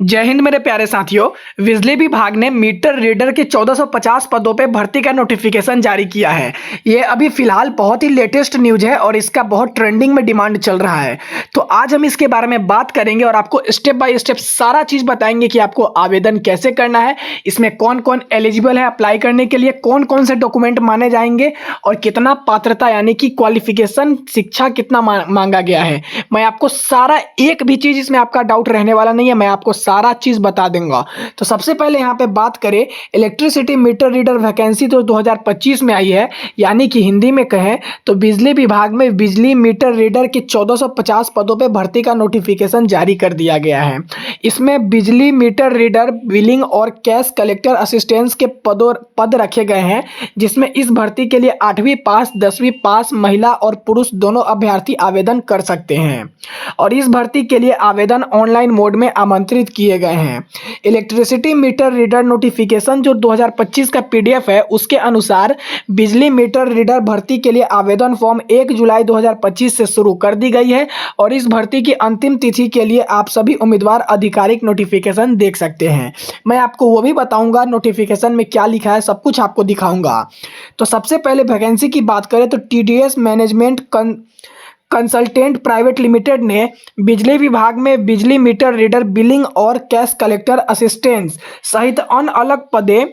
जय हिंद मेरे प्यारे साथियों। बिजली विभाग ने मीटर रीडर के 1450 पदों पे भर्ती का नोटिफिकेशन जारी किया है। ये अभी फिलहाल बहुत ही लेटेस्ट न्यूज है और इसका बहुत ट्रेंडिंग में डिमांड चल रहा है। तो आज हम इसके बारे में बात करेंगे और आपको स्टेप बाय स्टेप सारा चीज बताएंगे कि आपको आवेदन कैसे करना है, इसमें कौन कौन एलिजिबल है अप्लाई करने के लिए, कौन कौन से डॉक्यूमेंट माने जाएंगे और कितना पात्रता यानी कि क्वालिफिकेशन शिक्षा कितना मांगा गया है। मैं आपको सारा एक भी चीज इसमें आपका डाउट रहने वाला नहीं है, मैं आपको सारा चीज बता दूंगा। तो सबसे पहले यहाँ पे बात करें इलेक्ट्रिसिटी मीटर रीडर वैकेंसी तो 2025 में आई है, यानी कि हिंदी में कहें तो बिजली विभाग में बिजली मीटर रीडर के 1450 पदों पे भर्ती का नोटिफिकेशन जारी कर दिया गया है। इसमें बिजली मीटर रीडर, बिलिंग और कैश कलेक्टर असिस्टेंस के पद रखे गए हैं, जिसमें इस भर्ती के लिए 8वीं पास 10वीं पास महिला और पुरुष दोनों अभ्यर्थी आवेदन कर सकते हैं और इस भर्ती के लिए आवेदन ऑनलाइन मोड में आमंत्रित किए गए हैं। इलेक्ट्रिसिटी मीटर रीडर नोटिफिकेशन जो 2025 का पीडीएफ है, उसके अनुसार बिजली मीटर रीडर भर्ती के लिए आवेदन फॉर्म 1 जुलाई 2025 से शुरू कर दी गई है और इस भर्ती की अंतिम तिथि के लिए आप सभी उम्मीदवार आधिकारिक नोटिफिकेशन देख सकते हैं। मैं आपको वो भी बताऊंगा नोटिफिकेशन में क्या लिखा है, सब कुछ आपको दिखाऊंगा। तो सबसे पहले वैकेंसी की बात करें तो TDS management consultant private limited ने बिजली विभाग में बिजली मीटर रीडर, बिलिंग और कैश कलेक्टर असिस्टेंस सहित अन्य अलग पदे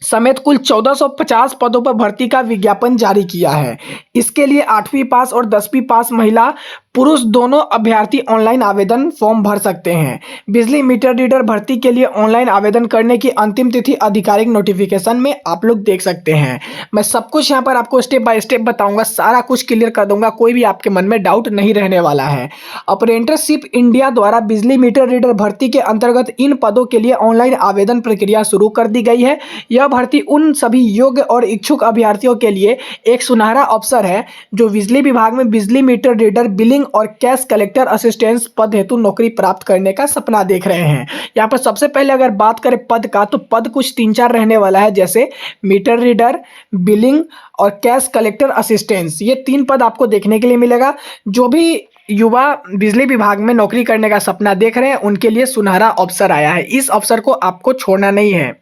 समेत कुल 1450 पदों पर भर्ती का विज्ञापन जारी किया है। इसके लिए 8वीं पास और 10वीं पास महिला पुरुष दोनों अभ्यर्थी ऑनलाइन आवेदन फॉर्म भर सकते हैं। बिजली मीटर रीडर भर्ती के लिए ऑनलाइन आवेदन करने की अंतिम तिथि आधिकारिक नोटिफिकेशन में आप लोग देख सकते हैं। मैं सब कुछ यहाँ पर आपको स्टेप बाय स्टेप बताऊंगा, सारा कुछ क्लियर कर दूंगा, कोई भी आपके मन में डाउट नहीं रहने वाला है। अप्रेंटिसशिप इंडिया द्वारा बिजली मीटर रीडर भर्ती के अंतर्गत इन पदों के लिए ऑनलाइन आवेदन प्रक्रिया शुरू कर दी गई है। यह भर्ती उन सभी योग्य और इच्छुक अभ्यर्थियों के लिए एक सुनहरा अवसर है जो बिजली विभाग में बिजली मीटर रीडर, बिलिंग और कैश कलेक्टर असिस्टेंस पद हेतु नौकरी प्राप्त करने का सपना देख रहे हैं। यहाँ पर सबसे पहले अगर बात करें पद का, तो पद कुछ 3-4 रहने वाला है, जैसे मीटर रीडर, बिलिंग और कैश कलेक्टर असिस्टेंस। ये 3 पद आपको देखने के लिए मिलेगा। जो भी युवा बिजली विभाग में नौकरी करने का सपना देख रहे हैं, उनके लिए सुनहरा अवसर आया है। इस अवसर को आपको छोड़ना नहीं है।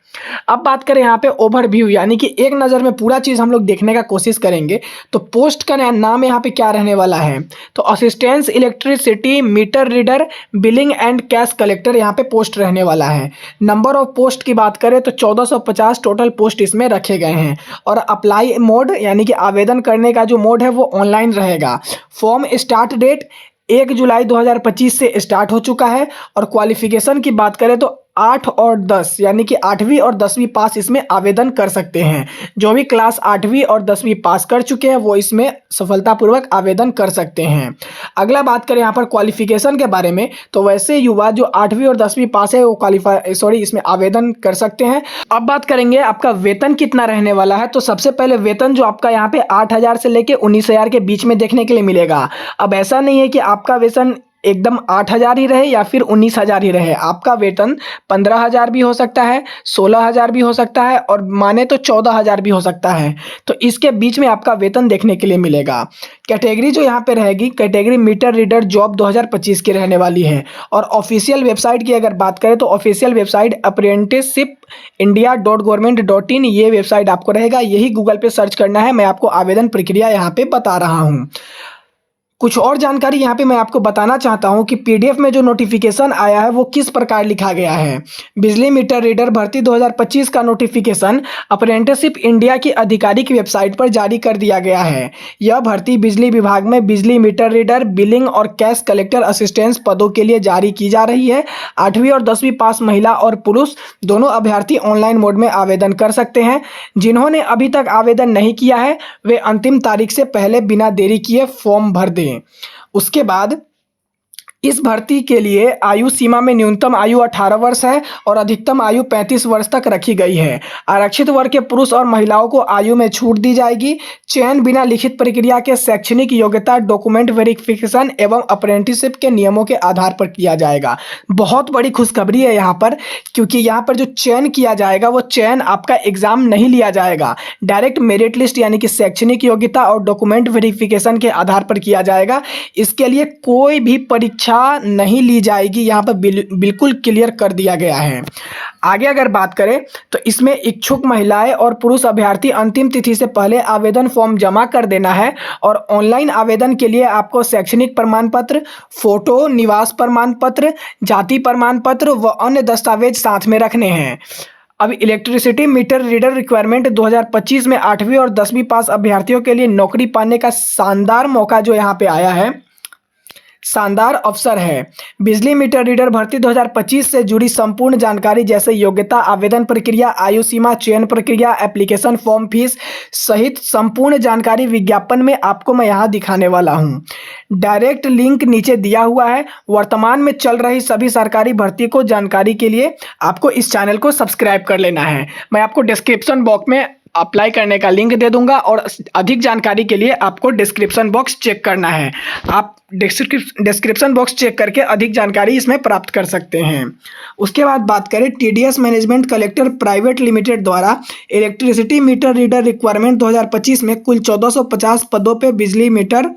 अब बात करें यहाँ पे ओवरव्यू, यानी कि एक नज़र में पूरा चीज़ हम लोग देखने का कोशिश करेंगे। तो पोस्ट का नाम यहाँ पे क्या रहने वाला है, तो assistance electricity meter reader, billing and cash collector यहाँ पे पोस्ट रहने वाला है। नंबर ऑफ पोस्ट की बात करें तो 1450 टोटल पोस्ट इसमें रखे गए हैं और अप्लाई मोड यानी कि आवेदन करने का जो मोड है वो ऑनलाइन रहेगा। फॉर्म स्टार्ट डेट 1 जुलाई 2025 से स्टार्ट हो चुका है और क्वालिफिकेशन की बात करें तो 8 और 10 यानी कि 8वीं और 10वीं पास इसमें आवेदन कर सकते हैं। जो भी क्लास 8वीं और 10वीं पास कर चुके हैं वो इसमें सफलतापूर्वक आवेदन कर सकते हैं। अगला बात करें यहाँ पर क्वालिफिकेशन के बारे में, तो वैसे युवा जो 8वीं और 10वीं पास है वो इसमें आवेदन कर सकते हैं। अब बात करेंगे आपका वेतन कितना रहने वाला है। तो सबसे पहले वेतन जो आपका यहाँ पे 8,000 से लेके 19,000 के बीच में देखने के लिए मिलेगा। अब ऐसा नहीं है कि आपका वेतन एकदम 8,000 ही रहे या फिर 19,000 ही रहे। आपका वेतन 15,000 भी हो सकता है, 16,000 भी हो सकता है और माने तो 14,000 भी हो सकता है। तो इसके बीच में आपका वेतन देखने के लिए मिलेगा। कैटेगरी जो यहाँ पे रहेगी, कैटेगरी मीटर रीडर जॉब 2025 की रहने वाली है। और ऑफिशियल वेबसाइट की अगर बात करें तो ऑफिशियल वेबसाइट अप्रेंटिसशिप india.government.in ये वेबसाइट आपको रहेगा। यही गूगल पे सर्च करना है। मैं आपको आवेदन प्रक्रिया यहाँ पे बता रहा हूँ। कुछ और जानकारी यहाँ पे मैं आपको बताना चाहता हूँ कि पीडीएफ में जो नोटिफिकेशन आया है वो किस प्रकार लिखा गया है। बिजली मीटर रीडर भर्ती 2025 का नोटिफिकेशन अप्रेंटिसशिप इंडिया की आधिकारिक वेबसाइट पर जारी कर दिया गया है। यह भर्ती बिजली विभाग में बिजली मीटर रीडर, बिलिंग और कैश कलेक्टर असिस्टेंस पदों के लिए जारी की जा रही है। 8वीं और 10वीं पास महिला और पुरुष दोनों अभ्यर्थी ऑनलाइन मोड में आवेदन कर सकते हैं। जिन्होंने अभी तक आवेदन नहीं किया है वे अंतिम तारीख से पहले बिना देरी किए फॉर्म भर दें। उसके बाद इस भर्ती के लिए आयु सीमा में न्यूनतम आयु 18 वर्ष है और अधिकतम आयु 35 वर्ष तक रखी गई है। आरक्षित वर्ग के पुरुष और महिलाओं को आयु में छूट दी जाएगी। चयन बिना लिखित प्रक्रिया के शैक्षणिक योग्यता, डॉक्यूमेंट वेरिफिकेशन एवं अप्रेंटिसशिप के नियमों के आधार पर किया जाएगा। बहुत बड़ी खुशखबरी है यहाँ पर, क्योंकि यहाँ पर जो चयन किया जाएगा वो चयन आपका एग्जाम नहीं लिया जाएगा, डायरेक्ट मेरिट लिस्ट यानी कि शैक्षणिक योग्यता और डॉक्यूमेंट वेरिफिकेशन के आधार पर किया जाएगा। इसके लिए कोई भी परीक्षा परीक्षा नहीं ली जाएगी, यहाँ पर बिल्कुल क्लियर कर दिया गया है। आगे अगर बात करें तो इसमें इच्छुक महिलाएं और पुरुष अभ्यर्थी अंतिम तिथि से पहले आवेदन फॉर्म जमा कर देना है और ऑनलाइन आवेदन के लिए आपको शैक्षणिक प्रमाण पत्र, फोटो, निवास प्रमाण पत्र, जाति प्रमाण पत्र व अन्य दस्तावेज साथ में रखने हैं। अब इलेक्ट्रिसिटी मीटर रीडर रिक्वायरमेंट 2025 में 8वीं और 10वीं पास अभ्यर्थियों के लिए नौकरी पाने का शानदार मौका जो यहाँ पे आया है, शानदार अवसर है। बिजली मीटर रीडर भर्ती 2025 से जुड़ी संपूर्ण जानकारी जैसे योग्यता, आवेदन प्रक्रिया, आयु सीमा, चयन प्रक्रिया, एप्लीकेशन फॉर्म, फीस सहित संपूर्ण जानकारी विज्ञापन में आपको मैं यहाँ दिखाने वाला हूँ। डायरेक्ट लिंक नीचे दिया हुआ है। वर्तमान में चल रही सभी सरकारी भर्ती को जानकारी के लिए आपको इस चैनल को सब्सक्राइब कर लेना है। मैं आपको डिस्क्रिप्शन बॉक्स में अप्लाई करने का लिंक दे दूंगा और अधिक जानकारी के लिए आपको डिस्क्रिप्शन बॉक्स चेक करना है। आप डिस्क्रिप्शन बॉक्स चेक करके अधिक जानकारी इसमें प्राप्त कर सकते हैं। उसके बाद बात करें TDS management collector private limited द्वारा इलेक्ट्रिसिटी मीटर रीडर रिक्वायरमेंट 2025 में कुल 1450 पदों पर बिजली मीटर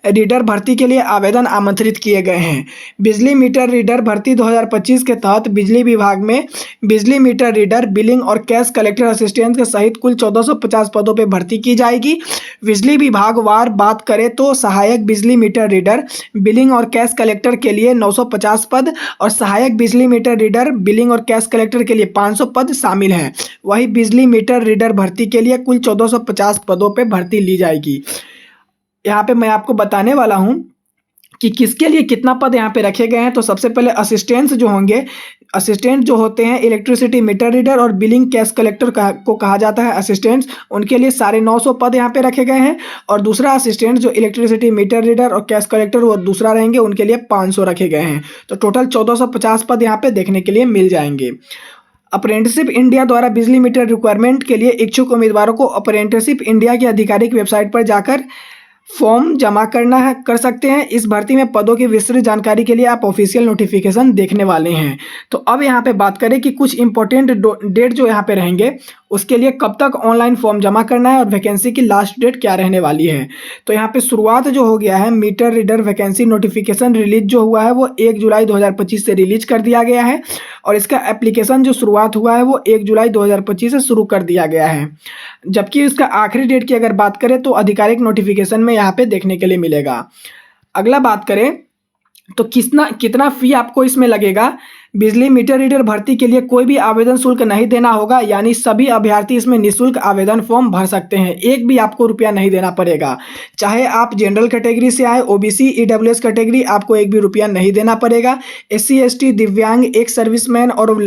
रीडर भर्ती के लिए आवेदन आमंत्रित किए गए हैं। बिजली मीटर रीडर भर्ती 2025 के तहत बिजली विभाग में बिजली मीटर रीडर, बिलिंग और कैश कलेक्टर असिस्टेंट के सहित कुल 1450 पदों पर भर्ती की जाएगी। बिजली विभाग वार बात करें तो सहायक बिजली मीटर रीडर, बिलिंग और कैश कलेक्टर के लिए 950 पद और सहायक बिजली मीटर रीडर, बिलिंग और कैश कलेक्टर के लिए 500 पद शामिल हैं। वहीं बिजली मीटर रीडर भर्ती के लिए कुल 1450 पदों पर भर्ती ली जाएगी। यहाँ पे मैं आपको बताने वाला हूँ कि किसके लिए कितना पद यहाँ पे रखे गए हैं। तो सबसे पहले असिस्टेंट्स जो होंगे, असिस्टेंट जो होते हैं इलेक्ट्रिसिटी मीटर रीडर और बिलिंग कैश कलेक्टर को कहा जाता है असिस्टेंट्स, उनके लिए 950 पद यहाँ पे रखे गए हैं। और दूसरा असिस्टेंट जो इलेक्ट्रिसिटी मीटर रीडर और कैश कलेक्टर वो दूसरा रहेंगे, उनके लिए 500 रखे गए हैं। तो टोटल 1450 पद यहाँ पे देखने के लिए मिल जाएंगे। अप्रेंटिसशिप इंडिया द्वारा बिजली मीटर रिक्वायरमेंट के लिए इच्छुक उम्मीदवारों को अप्रेंटिसशिप इंडिया की आधिकारिक वेबसाइट पर जाकर फॉर्म जमा करना है कर सकते हैं। इस भर्ती में पदों की विस्तृत जानकारी के लिए आप ऑफिशियल नोटिफिकेशन देखने वाले हैं। तो अब यहाँ पे बात करें कि कुछ इंपॉर्टेंट डेट जो यहाँ पे रहेंगे, उसके लिए कब तक ऑनलाइन फॉर्म जमा करना है और वैकेंसी की लास्ट डेट क्या रहने वाली है। तो यहाँ पे शुरुआत जो हो गया है, meter reader vacancy notification release जो हुआ है वो 1 जुलाई 2025 से रिलीज कर दिया गया है और इसका एप्लीकेशन जो शुरुआत हुआ है वो 1 जुलाई 2025 से शुरू कर दिया गया है। जबकि इसका आखिरी डेट की अगर बात करें तो आधिकारिक नोटिफिकेशन में यहाँ पे देखने के लिए मिलेगा। अगला बात करें तो कितना फी आपको इसमें लगेगा। बिजली मीटर रीडर भर्ती के लिए कोई भी आवेदन शुल्क नहीं देना होगा, यानी सभी अभ्यर्थी इसमें निःशुल्क आवेदन फॉर्म भर सकते हैं। एक भी आपको रुपया नहीं देना पड़ेगा। चाहे आप जनरल कैटेगरी से आए, ओबीसी, ईडब्ल्यूएस कैटेगरी, आपको एक भी रुपया नहीं देना पड़ेगा। एससी, एसटी, दिव्यांग, एक सर्विसमैन और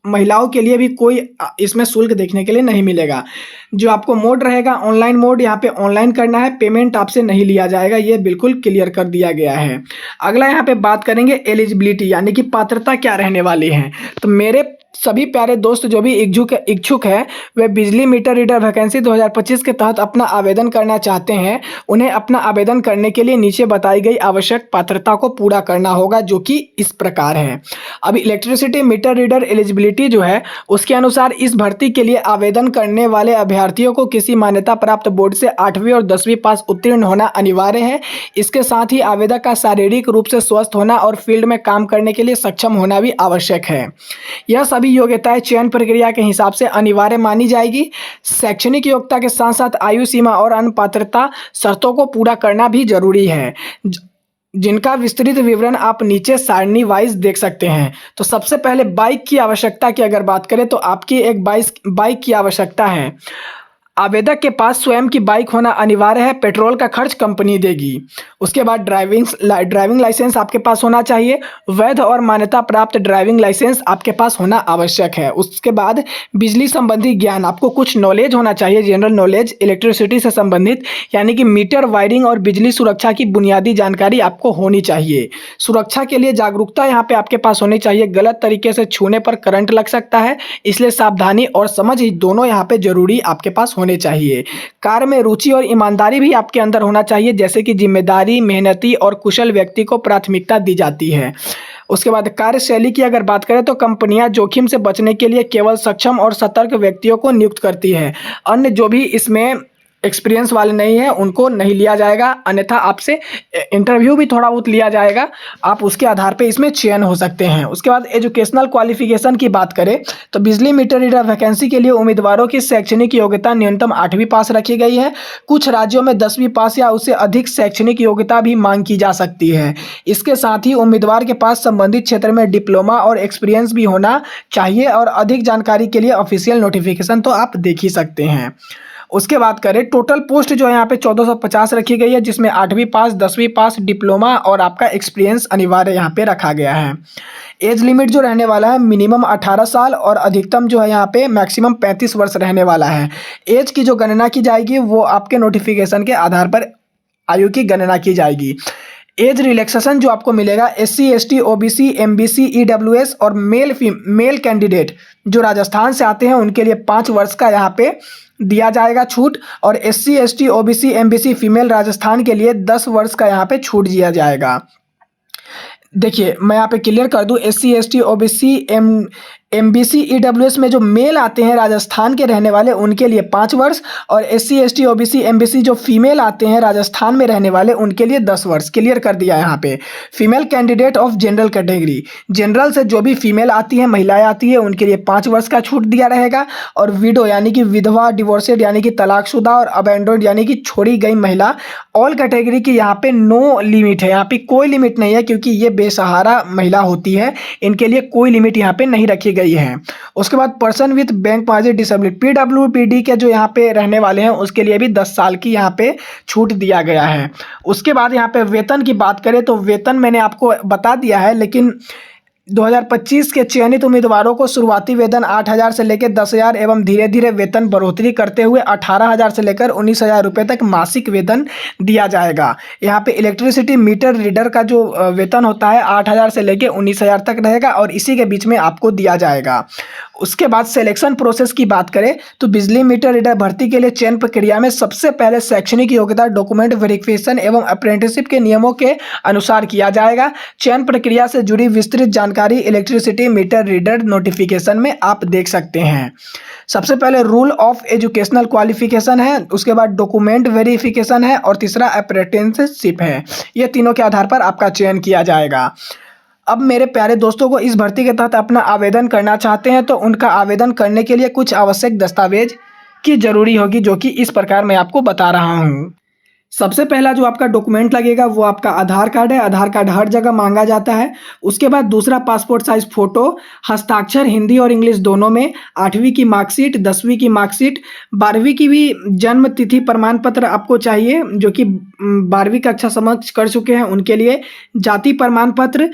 महिलाओं के लिए भी कोई इसमें शुल्क देखने के लिए नहीं मिलेगा। जो आपको मोड रहेगा ऑनलाइन मोड, यहाँ पे ऑनलाइन करना है, पेमेंट आपसे नहीं लिया जाएगा, ये बिल्कुल क्लियर कर दिया गया है। अगला यहाँ पे बात करेंगे एलिजिबिलिटी, यानी कि पात्रता क्या रहने वाली है। तो मेरे सभी प्यारे दोस्त जो भी इच्छुक है वे बिजली मीटर रीडर वैकेंसी 2025 के तहत अपना आवेदन करना चाहते हैं, उन्हें अपना आवेदन करने के लिए नीचे बताई गई आवश्यक पात्रता को पूरा करना होगा, जो कि इस प्रकार है। अब इलेक्ट्रिसिटी मीटर रीडर एलिजिबिलिटी जो है उसके अनुसार इस भर्ती के लिए आवेदन करने वाले अभ्यर्थियों को किसी मान्यता प्राप्त बोर्ड से 8वीं और 10वीं पास उत्तीर्ण होना अनिवार्य है। इसके साथ ही आवेदक का शारीरिक रूप से स्वस्थ होना और फील्ड में काम करने के लिए सक्षम होना भी आवश्यक है। यह सभी योग्यताएं चयन प्रक्रिया के हिसाब से अनिवार्य मानी जाएगी। शैक्षणिक योग्यता के साथ साथ आयु सीमा और अन्य पात्रता शर्तों को पूरा करना भी जरूरी है, जिनका विस्तृत विवरण आप नीचे सारणी वाइज देख सकते हैं। तो सबसे पहले बाइक की आवश्यकता की अगर बात करें तो आपकी एक बाइक की आवश्यकता है। आवेदक के पास स्वयं की बाइक होना अनिवार्य है, पेट्रोल का खर्च कंपनी देगी। उसके बाद ड्राइविंग लाइसेंस आपके पास होना चाहिए, वैध और मान्यता प्राप्त ड्राइविंग लाइसेंस आपके पास होना आवश्यक है। उसके बाद बिजली संबंधी ज्ञान, आपको कुछ नॉलेज होना चाहिए, जनरल नॉलेज इलेक्ट्रिसिटी से संबंधित, यानी कि मीटर वायरिंग और बिजली सुरक्षा की बुनियादी जानकारी आपको होनी चाहिए। सुरक्षा के लिए जागरूकता यहाँ पे आपके पास होनी चाहिए, गलत तरीके से छूने पर करंट लग सकता है, इसलिए सावधानी और समझ दोनों यहाँ पे जरूरी आपके पास होने चाहिए। कार्य में रुचि और ईमानदारी भी आपके अंदर होना चाहिए, जैसे कि जिम्मेदारी, मेहनती और कुशल व्यक्ति को प्राथमिकता दी जाती है। उसके बाद कार्यशैली की अगर बात करें तो कंपनियां जोखिम से बचने के लिए केवल सक्षम और सतर्क व्यक्तियों को नियुक्त करती है। अन्य जो भी इसमें एक्सपीरियंस वाले नहीं हैं उनको नहीं लिया जाएगा, अन्यथा आपसे इंटरव्यू भी थोड़ा बहुत लिया जाएगा, आप उसके आधार पे इसमें चयन हो सकते हैं। उसके बाद एजुकेशनल क्वालिफिकेशन की बात करें तो बिजली मीटर रीडर वैकेंसी के लिए उम्मीदवारों की शैक्षणिक योग्यता न्यूनतम 8वीं पास रखी गई है। कुछ राज्यों में 10वीं पास या उससे अधिक शैक्षणिक योग्यता भी मांग की जा सकती है। इसके साथ ही उम्मीदवार के पास संबंधित क्षेत्र में डिप्लोमा और एक्सपीरियंस भी होना चाहिए और अधिक जानकारी के लिए ऑफिशियल नोटिफिकेशन तो आप देख ही सकते हैं। उसके बाद करें टोटल पोस्ट जो है यहाँ पे 1450 रखी गई है, जिसमें 8वीं पास, 10वीं पास, डिप्लोमा और आपका एक्सपीरियंस अनिवार्य यहाँ पे रखा गया है। एज लिमिट जो रहने वाला है मिनिमम 18 साल और अधिकतम जो है यहाँ पे मैक्सिमम 35 वर्ष रहने वाला है। एज की जो गणना की जाएगी वो आपके नोटिफिकेशन के आधार पर आयु की गणना की जाएगी। एज रिलैक्सेशन जो आपको मिलेगा SC ST OBC MBC EWS और मेल कैंडिडेट जो राजस्थान से आते हैं उनके लिए 5 वर्ष का यहाँ पे दिया जाएगा छूट, और SC ST OBC MBC female Rajasthan के लिए 10 वर्ष का यहाँ पे छूट दिया जाएगा। देखिए मैं यहाँ पे क्लियर कर दूं, SC ST OBC MBC EWS में जो मेल आते हैं राजस्थान के रहने वाले उनके लिए 5 वर्ष, और SC ST OBC MBC जो फीमेल आते हैं राजस्थान में रहने वाले उनके लिए 10 वर्ष। क्लियर कर दिया यहाँ पे। Female candidate of general category, general से जो भी फीमेल आती है, महिलाएं आती है, उनके लिए 5 वर्ष का छूट दिया रहेगा। और विडो यानी कि विधवा, डिवोर्सेड यानी कि तलाकशुदा, और अबैंडोन्ड यानी कि छोड़ी गई महिला, ऑल कैटेगरी की यहाँ पे नो लिमिट है। यहाँ पे कोई लिमिट नहीं है क्योंकि ये बेसहारा महिला होती है, इनके लिए कोई लिमिट यहाँ पे नहीं रखी गई है। उसके बाद person with bank margin disability PWPD के जो यहाँ पे रहने वाले हैं उसके लिए भी 10 साल की यहाँ पे छूट दिया गया है। उसके बाद यहाँ पे वेतन की बात करें तो वेतन मैंने आपको बता दिया है, लेकिन 2025 के चयनित उम्मीदवारों को शुरुआती वेतन 8,000 से लेकर 10,000 एवं धीरे धीरे वेतन बढ़ोतरी करते हुए 18,000 से लेकर 19,000 रुपये तक मासिक वेतन दिया जाएगा। यहाँ पे इलेक्ट्रिसिटी मीटर रीडर का जो वेतन होता है 8,000 से लेकर 19,000 तक रहेगा और इसी के बीच में आपको दिया जाएगा। उसके बाद सिलेक्शन प्रोसेस की बात करें तो बिजली मीटर रीडर भर्ती के लिए चयन प्रक्रिया में सबसे पहले शैक्षणिक योग्यता, डॉक्यूमेंट वेरिफिकेशन एवं अप्रेंटिसशिप के नियमों के अनुसार किया जाएगा। चयन प्रक्रिया से जुड़ी विस्तृत जानकारी इलेक्ट्रिसिटी मीटर रीडर नोटिफिकेशन में आप देख सकते हैं। सबसे पहले रूल ऑफ एजुकेशनल क्वालिफिकेशन है, उसके बाद डॉक्यूमेंट वेरिफिकेशन है और तीसरा अप्रेंटिसशिप है। ये तीनों के आधार पर आपका चयन किया जाएगा। अब मेरे प्यारे दोस्तों को इस भर्ती के तहत अपना आवेदन करना चाहते हैं तो उनका आवेदन करने के लिए कुछ आवश्यक दस्तावेज की जरूरी होगी, जो कि इस प्रकार मैं आपको बता रहा हूँ। सबसे पहला जो आपका डॉक्यूमेंट लगेगा वो आपका आधार कार्ड है। आधार कार्ड हर जगह मांगा जाता है। उसके बाद दूसरा पासपोर्ट साइज फोटो, हस्ताक्षर हिंदी और इंग्लिश दोनों में, 8वीं की मार्कशीट, 10वीं की मार्कशीट, 12वीं की भी जन्म तिथि प्रमाण पत्र आपको चाहिए जो कि 12वीं कक्षा समाप्त कर चुके हैं उनके लिए, जाति प्रमाण पत्र,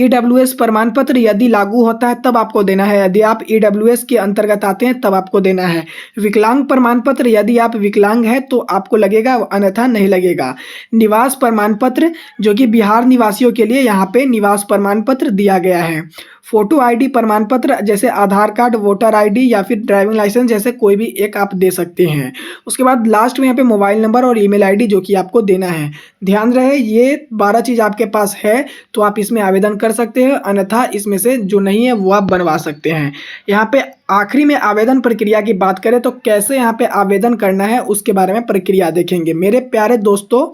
EWS प्रमाण पत्र यदि लागू होता है तब आपको देना है, यदि आप EWS के अंतर्गत आते हैं तब आपको देना है। विकलांग प्रमाण पत्र, यदि आप विकलांग हैं तो आपको लगेगा, अन्यथा नहीं लगेगा। निवास प्रमाण पत्र, जो कि बिहार निवासियों के लिए यहाँ पे निवास प्रमाण पत्र दिया गया है। फोटो ID प्रमाण पत्र, जैसे आधार कार्ड, वोटर ID या फिर ड्राइविंग लाइसेंस जैसे कोई भी एक आप दे सकते हैं। उसके बाद लास्ट में यहाँ पे मोबाइल नंबर और ईमेल ID जो कि आपको देना है। ध्यान रहे ये 12 चीज़ आपके पास है तो आप इसमें आवेदन कर सकते हैं, अन्यथा इसमें से जो नहीं है वो आप बनवा सकते हैं। यहाँ पे आखिरी में आवेदन प्रक्रिया की बात करें तो कैसे यहाँ पे आवेदन करना है उसके बारे में प्रक्रिया देखेंगे। मेरे प्यारे दोस्तों,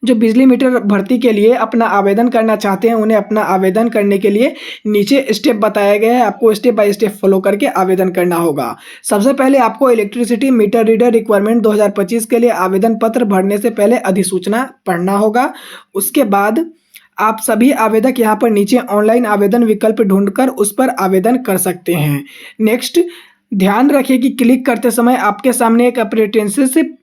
जो बिजली मीटर भर्ती के लिए अपना आवेदन करना चाहते हैं उन्हें अपना आवेदन करने के लिए नीचे स्टेप बताया गया है, आपको स्टेप बाय स्टेप फॉलो करके आवेदन करना होगा। सबसे पहले आपको इलेक्ट्रिसिटी मीटर रीडर रिक्वायरमेंट 2025 के लिए आवेदन पत्र भरने से पहले अधिसूचना पढ़ना होगा। उसके बाद आप सभी आवेदक यहाँ पर नीचे ऑनलाइन आवेदन विकल्प ढूंढकर उस पर आवेदन कर सकते हैं। नेक्स्ट, ध्यान रखिए कि क्लिक करते समय आपके सामने एक अप्रेंटिसशिप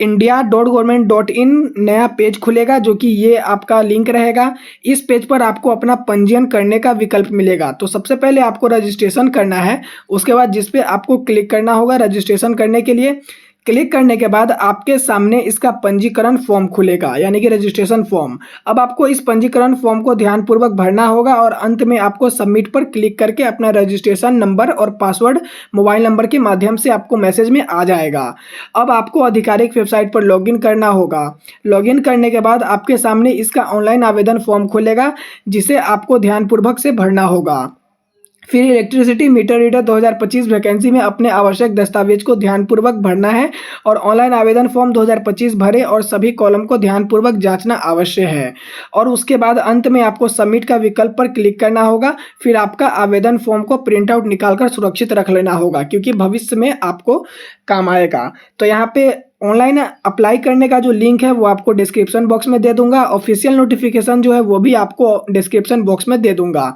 india.government.in नया पेज खुलेगा, जो कि ये आपका लिंक रहेगा। इस पेज पर आपको अपना पंजीयन करने का विकल्प मिलेगा। तो सबसे पहले आपको रजिस्ट्रेशन करना है, उसके बाद जिस पे आपको क्लिक करना होगा रजिस्ट्रेशन करने के लिए। क्लिक करने के बाद आपके सामने इसका पंजीकरण फॉर्म खुलेगा, यानी कि रजिस्ट्रेशन फॉर्म। अब आपको इस पंजीकरण फॉर्म को ध्यानपूर्वक भरना होगा और अंत में आपको सबमिट पर क्लिक करके अपना रजिस्ट्रेशन नंबर और पासवर्ड मोबाइल नंबर के माध्यम से आपको मैसेज में आ जाएगा। अब आपको आधिकारिक वेबसाइट पर लॉगिन करना होगा। लॉगिन करने के बाद आपके सामने इसका ऑनलाइन आवेदन फॉर्म खुलेगा, जिसे आपको ध्यानपूर्वक से भरना होगा। फिर इलेक्ट्रिसिटी मीटर रीडर 2025 वैकेंसी में अपने आवश्यक दस्तावेज को ध्यानपूर्वक भरना है और ऑनलाइन आवेदन फॉर्म 2025 भरें और सभी कॉलम को ध्यानपूर्वक जांचना अवश्य है। और उसके बाद अंत में आपको सबमिट का विकल्प पर क्लिक करना होगा। फिर आपका आवेदन फॉर्म को प्रिंट आउट निकालकर सुरक्षित रख लेना होगा, क्योंकि भविष्य में आपको काम आएगा। तो यहाँ पे ऑनलाइन अप्लाई करने का जो लिंक है वो आपको डिस्क्रिप्शन बॉक्स में दे दूंगा। ऑफिशियल नोटिफिकेशन जो है वो भी आपको डिस्क्रिप्शन बॉक्स में दे दूंगा।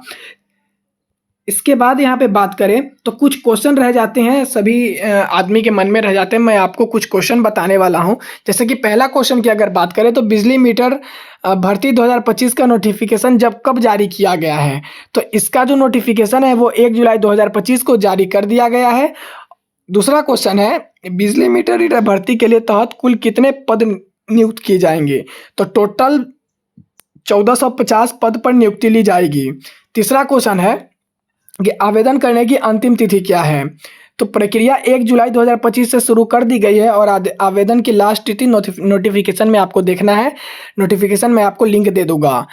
इसके बाद यहाँ पे बात करें तो कुछ क्वेश्चन रह जाते हैं, सभी आदमी के मन में रह जाते हैं। मैं आपको कुछ क्वेश्चन बताने वाला हूँ। जैसे कि पहला क्वेश्चन की अगर बात करें तो बिजली मीटर भर्ती 2025 का नोटिफिकेशन कब जारी किया गया है? तो इसका जो नोटिफिकेशन है वो 1 जुलाई 2025 को जारी कर दिया गया है। दूसरा क्वेश्चन है, बिजली मीटर रीडर भर्ती के लिए तहत कुल कितने पद नियुक्त किए जाएंगे? तो टोटल 1450 पद पर नियुक्ति ली जाएगी। तीसरा क्वेश्चन है कि आवेदन करने की अंतिम तिथि क्या है? तो प्रक्रिया 1 जुलाई 2025 से शुरू कर दी गई है और आवेदन की लास्ट तिथि नोटिफिकेशन में आपको देखना है। नोटिफिकेशन में आपको लिंक दे दूंगा।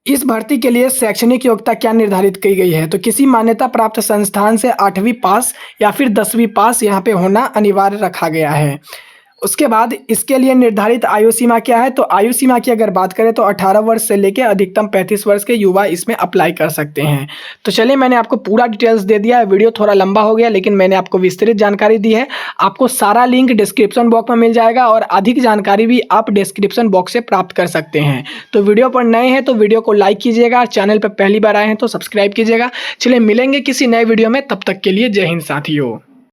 इस भर्ती के लिए शैक्षणिक योग्यता क्या निर्धारित की गई है? तो किसी मान्यता प्राप्त संस्थान से 8वीं पास या फिर 10वीं पास यहाँ पे होना अनिवार्य रखा गया है। उसके बाद इसके लिए निर्धारित आयु सीमा क्या है? तो आयु सीमा की अगर बात करें तो 18 वर्ष से लेकर अधिकतम 35 वर्ष के युवा इसमें अप्लाई कर सकते हैं। तो चलिए, मैंने आपको पूरा डिटेल्स दे दिया है। वीडियो थोड़ा लंबा हो गया, लेकिन मैंने आपको विस्तृत जानकारी दी है। आपको सारा लिंक डिस्क्रिप्शन बॉक्स में मिल जाएगा और अधिक जानकारी भी आप डिस्क्रिप्शन बॉक्स से प्राप्त कर सकते हैं। तो वीडियो पर नए हैं तो वीडियो को लाइक कीजिएगा, चैनल पर पहली बार आए हैं तो सब्सक्राइब कीजिएगा। चलिए मिलेंगे किसी नए वीडियो में, तब तक के लिए जय हिंद साथियों।